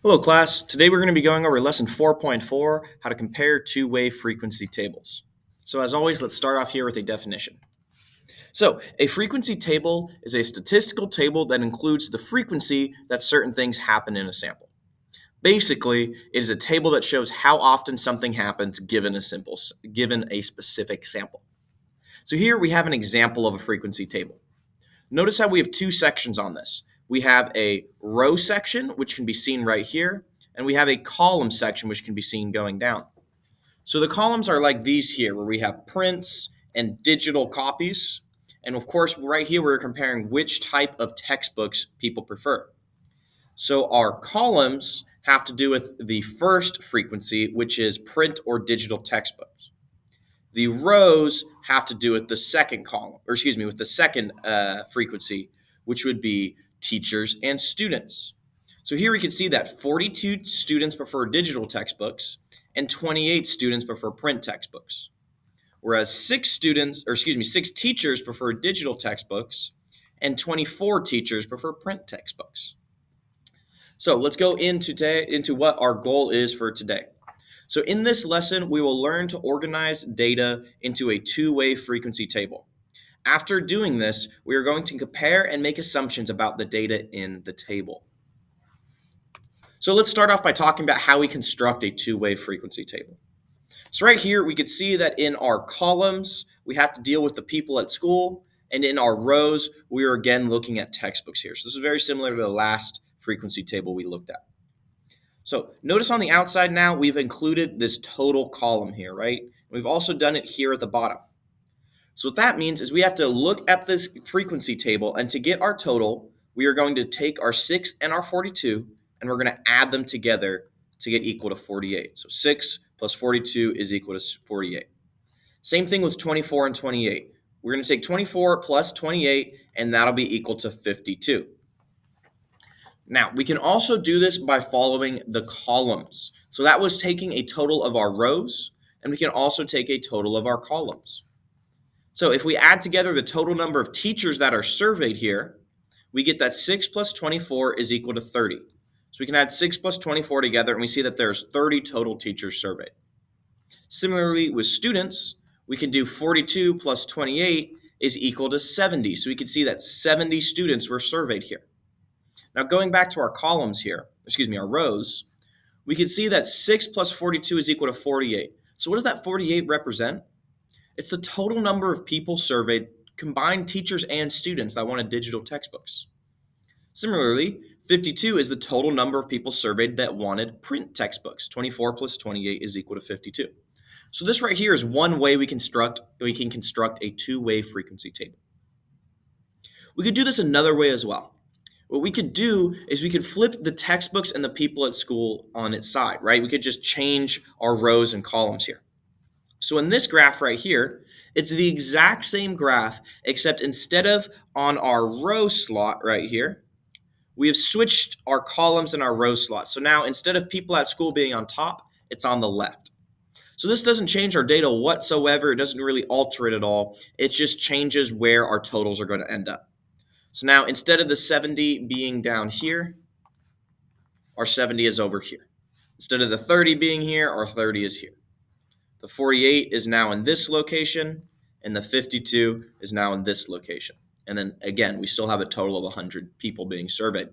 Hello class, today we're going to be going over lesson 4.4, how to compare two-way frequency tables. So as always, let's start off here with a definition. So a frequency table is a statistical table that includes the frequency that certain things happen in a sample. Basically, it is a table that shows how often something happens given a specific sample. So here we have an example of a frequency table. Notice how we have two sections on this. We have a row section, which can be seen right here, and we have a column section, which can be seen going down. So the columns are like these here, where we have prints and digital copies. And of course, right here, we're comparing which type of textbooks people prefer. So our columns have to do with the first frequency, which is print or digital textbooks. The rows have to do with the second column, or excuse me, with the second frequency, which would be teachers and students. So here we can see that 42 students prefer digital textbooks and 28 students prefer print textbooks. Whereas six teachers prefer digital textbooks and 24 teachers prefer print textbooks. So let's go into what our goal is for today. So in this lesson, we will learn to organize data into a two-way frequency table. After doing this, we are going to compare and make assumptions about the data in the table. So let's start off by talking about how we construct a two-way frequency table. So right here, we could see that in our columns, we have to deal with the people at school, and in our rows, we are again looking at textbooks here. So this is very similar to the last frequency table we looked at. So notice on the outside now, we've included this total column here, right? We've also done it here at the bottom. So what that means is we have to look at this frequency table, and to get our total, we are going to take our 6 and our 42, and we're going to add them together to get equal to 48. So 6 plus 42 is equal to 48. Same thing with 24 and 28. We're going to take 24 plus 28, and that'll be equal to 52. Now, we can also do this by following the columns. So that was taking a total of our rows, and we can also take a total of our columns. So if we add together the total number of teachers that are surveyed here, we get that 6 plus 24 is equal to 30. So we can add 6 plus 24 together, and we see that there's 30 total teachers surveyed. Similarly, with students, we can do 42 plus 28 is equal to 70. So we can see that 70 students were surveyed here. Now going back to our columns here, our rows, we can see that 6 plus 42 is equal to 48. So what does that 48 represent? It's the total number of people surveyed, combined teachers and students that wanted digital textbooks. Similarly, 52 is the total number of people surveyed that wanted print textbooks. 24 plus 28 is equal to 52. So this right here is one way we can construct a two-way frequency table. We could do this another way as well. What we could do is we could flip the textbooks and the people at school on its side, right? We could just change our rows and columns here. So in this graph right here, it's the exact same graph, except instead of on our row slot right here, we have switched our columns and our row slots. So now instead of people at school being on top, it's on the left. So this doesn't change our data whatsoever. It doesn't really alter it at all. It just changes where our totals are going to end up. So now instead of the 70 being down here, our 70 is over here. Instead of the 30 being here, our 30 is here. The 48 is now in this location, and the 52 is now in this location. And then again, we still have a total of 100 people being surveyed.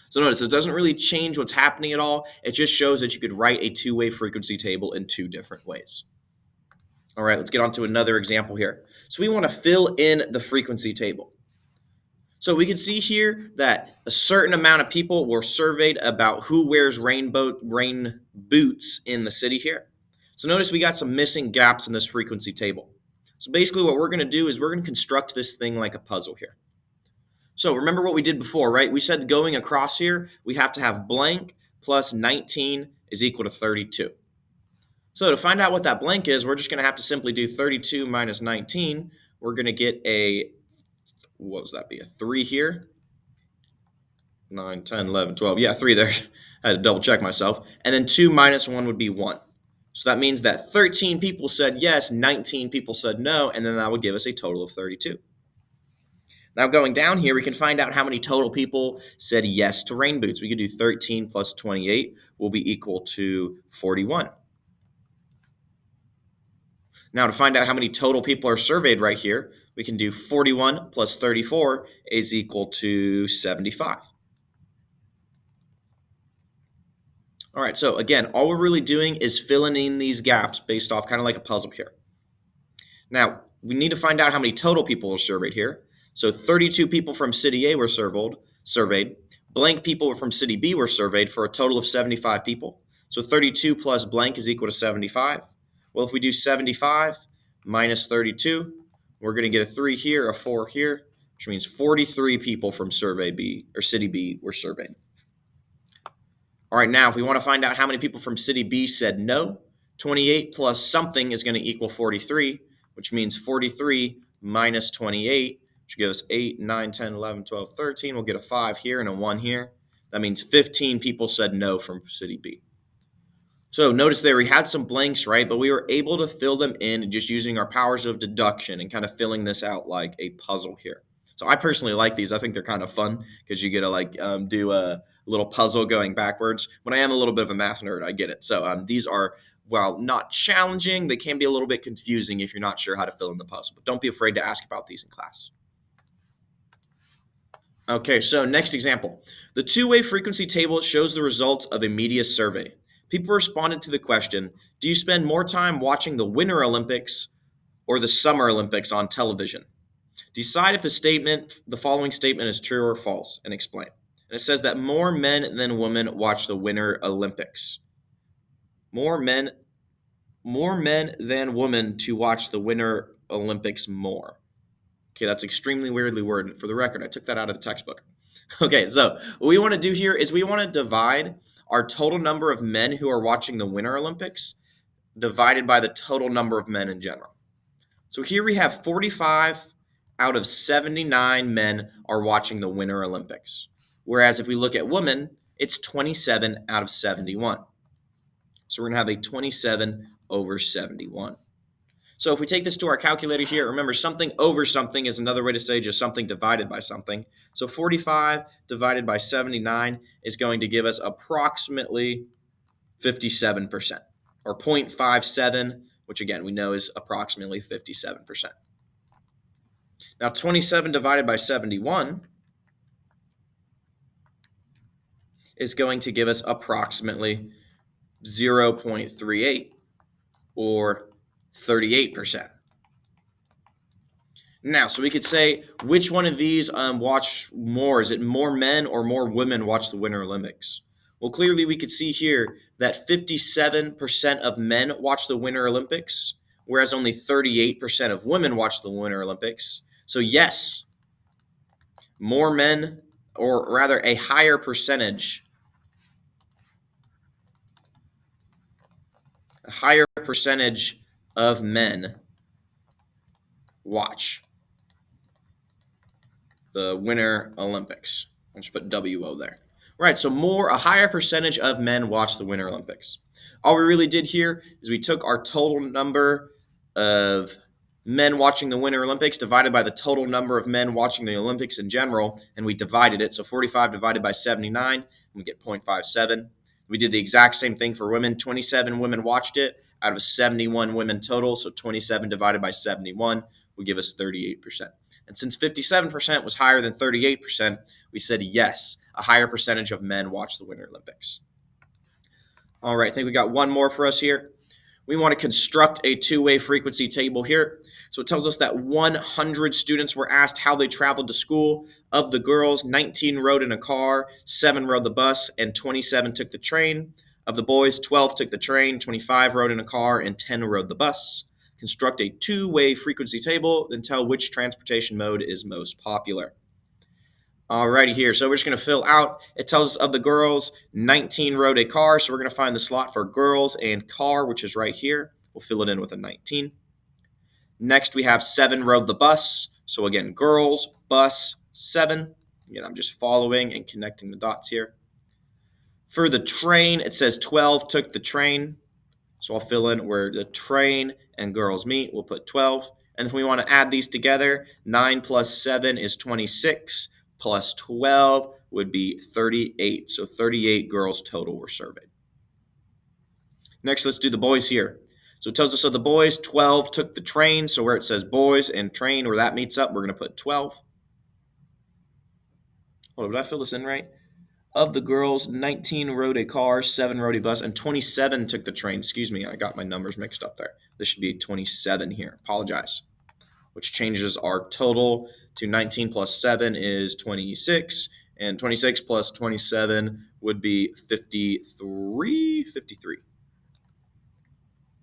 So notice, it doesn't really change what's happening at all. It just shows that you could write a two-way frequency table in two different ways. All right, let's get on to another example here. So we want to fill in the frequency table. So we can see here that a certain amount of people were surveyed about who wears rain boots in the city here. So notice we got some missing gaps in this frequency table. So basically what we're going to do is we're going to construct this thing like a puzzle here. So remember what we did before, right? We said going across here, we have to have blank plus 19 is equal to 32. So to find out what that blank is, we're just going to have to simply do 32 minus 19. We're going to get a what does that be? A 3 here. 9, 10, 11, 12. Yeah, 3 there. I had to double check myself. And then 2 minus 1 would be 1. So that means that 13 people said yes, 19 people said no, and then that would give us a total of 32. Now going down here, we can find out how many total people said yes to rain boots. We could do 13 plus 28 will be equal to 41. Now to find out how many total people are surveyed right here, we can do 41 plus 34 is equal to 75. All right, so again, all we're really doing is filling in these gaps based off kind of like a puzzle here. Now, we need to find out how many total people were surveyed here. So 32 people from City A were surveyed. Blank people from City B were surveyed for a total of 75 people. So 32 plus blank is equal to 75. Well, if we do 75 minus 32, we're going to get a 3 here, a 4 here, which means 43 people from Survey B or City B were surveyed. All right, now if we want to find out how many people from City B said no, 28 plus something is going to equal 43, which means 43 minus 28, which gives us 8, 9, 10, 11, 12, 13. We'll get a 5 here and a 1 here. That means 15 people said no from City B. So notice there we had some blanks, right? But we were able to fill them in just using our powers of deduction and kind of filling this out like a puzzle here. So I personally like these. I think they're kind of fun because you get to do a little puzzle going backwards. When I am a little bit of a math nerd, I get it. So these are, while not challenging, they can be a little bit confusing if you're not sure how to fill in the puzzle. But don't be afraid to ask about these in class. Okay, so next example. The two-way frequency table shows the results of a media survey. People responded to the question, do you spend more time watching the Winter Olympics or the Summer Olympics on television? Decide if the following statement is true or false, and explain. And it says that more men than women watch the Winter Olympics. More men than women to watch the Winter Olympics more. Okay, that's extremely weirdly worded. For the record, I took that out of the textbook. Okay, so what we want to do here is we want to divide our total number of men who are watching the Winter Olympics divided by the total number of men in general. So here we have 45 out of 79 men are watching the Winter Olympics. Whereas if we look at women, it's 27 out of 71. So we're going to have a 27 over 71. So if we take this to our calculator here, remember something over something is another way to say just something divided by something. So 45 divided by 79 is going to give us approximately 57%, or 0.57, which again we know is approximately 57%. Now 27 divided by 71 is going to give us approximately 0.38, or 38%. Now, so we could say, which one of these watch more? Is it more men or more women watch the Winter Olympics? Well, clearly we could see here that 57% of men watch the Winter Olympics, whereas only 38% of women watch the Winter Olympics. So yes, more men, or rather a higher percentage of men watch the Winter Olympics. I'll just put WO there. Right, so a higher percentage of men watch the Winter Olympics. All we really did here is we took our total number of men watching the Winter Olympics divided by the total number of men watching the Olympics in general, and we divided it. So 45 divided by 79, we get 0.57. We did the exact same thing for women. 27 women watched it out of 71 women total, so 27 divided by 71 would give us 38%. And since 57% was higher than 38%, we said yes, a higher percentage of men watch the Winter Olympics. All right, I think we got one more for us here. We want to construct a two-way frequency table here. So it tells us that 100 students were asked how they traveled to school. Of the girls, 19 rode in a car, 7 rode the bus, and 27 took the train. Of the boys, 12 took the train, 25 rode in a car, and 10 rode the bus. Construct a two-way frequency table, then tell which transportation mode is most popular. Alrighty here, so we're just going to fill out. It tells us of the girls, 19 rode a car, so we're going to find the slot for girls and car, which is right here. We'll fill it in with a 19. Next, we have 7 rode the bus. So again, girls, bus, 7. Again, I'm just following and connecting the dots here. For the train, it says 12 took the train. So I'll fill in where the train and girls meet. We'll put 12. And if we want to add these together, 9 plus 7 is 26, plus 12 would be 38. So 38 girls total were surveyed. Next, let's do the boys here. So it tells us of the boys, 12 took the train. So where it says boys and train, where that meets up, we're going to put 12. Hold on, did I fill this in right? Of the girls, 19 rode a car, 7 rode a bus, and 27 took the train. Excuse me, I got my numbers mixed up there. This should be 27 here. Apologize. Which changes our total to 19 plus 7 is 26, and 26 plus 27 would be 53.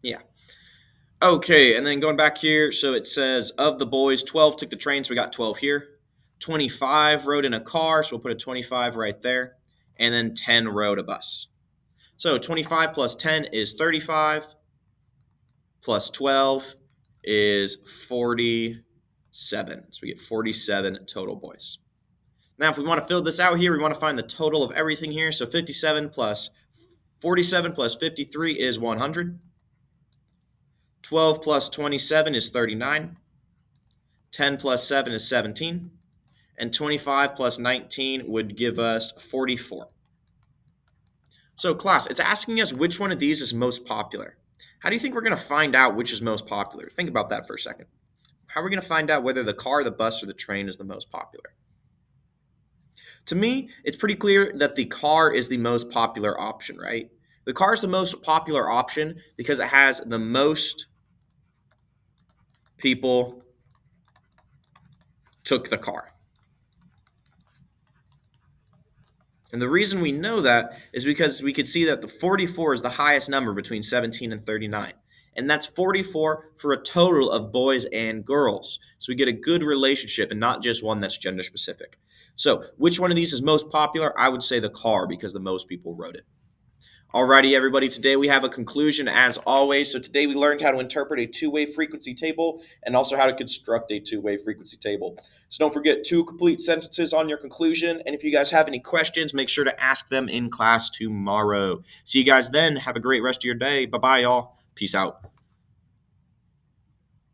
Yeah. Okay, and then going back here, so it says of the boys, 12 took the train, so we got 12 here. 25 rode in a car, so we'll put a 25 right there. And then 10 rode a bus. So 25 plus 10 is 35, plus 12 is 47. So we get 47 total boys. Now, if we want to fill this out here, we want to find the total of everything here. So 57 plus 47 plus 53 is 100. 12 plus 27 is 39. 10 plus 7 is 17. And 25 plus 19 would give us 44. So class, it's asking us which one of these is most popular. How do you think we're going to find out which is most popular? Think about that for a second. How are we going to find out whether the car, the bus, or the train is the most popular? To me, it's pretty clear that the car is the most popular option, right? The car is the most popular option because it has the most people took the car. And the reason we know that is because we could see that the 44 is the highest number between 17 and 39. And that's 44 for a total of boys and girls. So we get a good relationship and not just one that's gender specific. So which one of these is most popular? I would say the car because the most people rode it. Alrighty, everybody, today we have a conclusion as always. So today we learned how to interpret a two-way frequency table and also how to construct a two-way frequency table. So don't forget 2 complete sentences on your conclusion. And if you guys have any questions, make sure to ask them in class tomorrow. See you guys then. Have a great rest of your day. Bye-bye, y'all. Peace out.